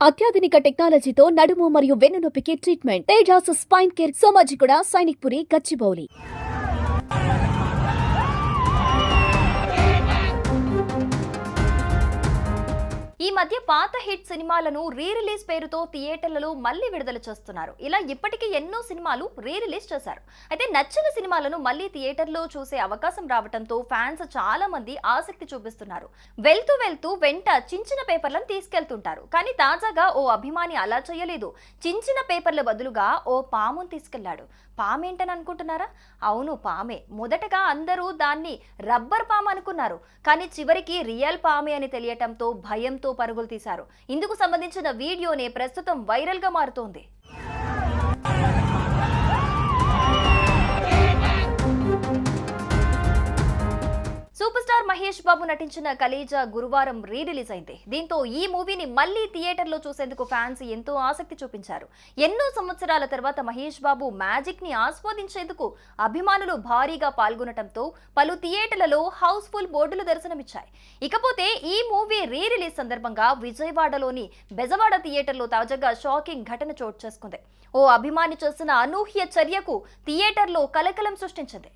అత్యాధునిక టెక్నాలజీతో నడుము మరియు వెన్నునొప్పికి treatment Tejas spine care Somajiguda Sainikpuri Gachibowli. ఈ మధ్య పాత హిట్ సినిమాలను రీ రిలీజ్ పేరుతో థియేటర్లలో మళ్ళీ విడుదల చేస్తున్నారు. ఇలా ఇప్పటికీ ఎన్నో సినిమాలు రీ రిలీజ్ చేశారు. అయితే నచ్చిన సినిమాలను మళ్ళీ థియేటర్లో చూసే అవకాశం రావడంతో ఫ్యాన్స్ చాలా మంది ఆసక్తి చూపిస్తున్నారు. వెళ్తూ వెంట చించిన పేపర్లను తీసుకెళ్తుంటారు. కానీ తాజాగా ఓ అభిమాని అలా చేయలేదు. చించిన పేపర్ల బదులుగా ఓ పామును తీసుకెళ్లాడు. పామేంటని అనుకుంటున్నారా? అవును, పామే. మొదటగా అందరూ దాన్ని రబ్బర్ పాము అనుకున్నారు. కానీ చివరికి రియల్ పామే అని తెలియటంతో భయంతో పరుగులు తీశారు. ఇందుకు సంబంధించిన వీడియోనే ప్రస్తుతం వైరల్ గా మారుతోంది. సూపర్ స్టార్ మహేష్ బాబు నటించిన కలేజా గురువారం రీ రిలీజ్ అయింది. దీంతో ఈ మూవీని మళ్లీ థియేటర్లో చూసేందుకు ఫ్యాన్స్ ఎంతో ఆసక్తి చూపించారు. ఎన్నో సంవత్సరాల తర్వాత మహేష్ బాబు మ్యాజిక్ ని ఆస్వాదించేందుకు అభిమానులు భారీగా పాల్గొనడంతో పలు థియేటర్లలో హౌస్ఫుల్ బోర్డులు దర్శనమిచ్చాయి. ఇకపోతే ఈ మూవీ రీ రిలీజ్ సందర్భంగా విజయవాడలోని బెజవాడ థియేటర్లో తాజాగా షాకింగ్ ఘటన చోటు చేసుకుంది. ఓ అభిమాని చేసిన అనూహ్య చర్యకు థియేటర్లో కలకలం సృష్టించింది.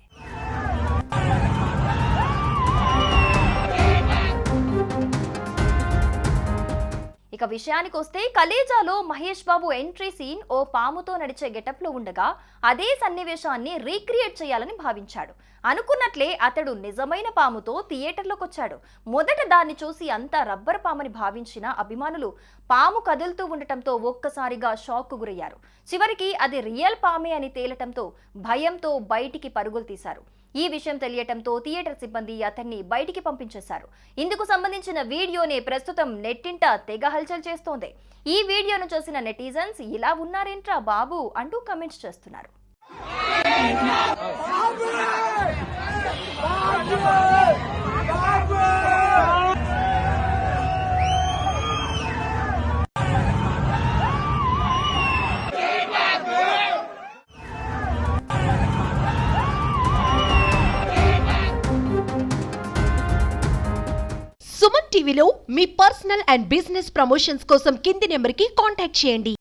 ఇక విషయానికి వస్తే కలేజాలో మహేష్ బాబు ఎంట్రీ సీన్ ఓ పాముతో నడిచే గెటప్ లో ఉండగా అదే సన్నివేశాన్ని రీక్రియేట్ చేయాలని భావించాడు. అనుకున్నట్లే అతడు నిజమైన పాముతో థియేటర్లోకి వచ్చాడు. మొదట దాన్ని చూసి అంతా రబ్బర్ పామని భావించిన అభిమానులు పాము కదులుతూ ఉండటంతో ఒక్కసారిగా షాక్ కు గురయ్యారు. చివరికి అది రియల్ పామే అని తేలటంతో భయంతో బయటికి పరుగులు తీశారు. ఈ విషయం తెలియటంతో థియేటర్ సిబ్బంది అతన్ని బయటికి పంపించేశారు. ఇందుకు సంబంధించిన వీడియోనే ప్రస్తుతం నెట్టింట తెగ హల్చల్ చేస్తోంది. ఈ వీడియోను చూసిన నెటిజన్స్ ఇలా ఉన్నారేంట్రా బాబు అంటూ కమెంట్స్ చేస్తున్నారు. సుమన్ టీవీలో మీ పర్సనల్ అండ్ బిజినెస్ ప్రమోషన్స్ కోసం కింది నెంబర్కి కాంటాక్ట్ చేయండి.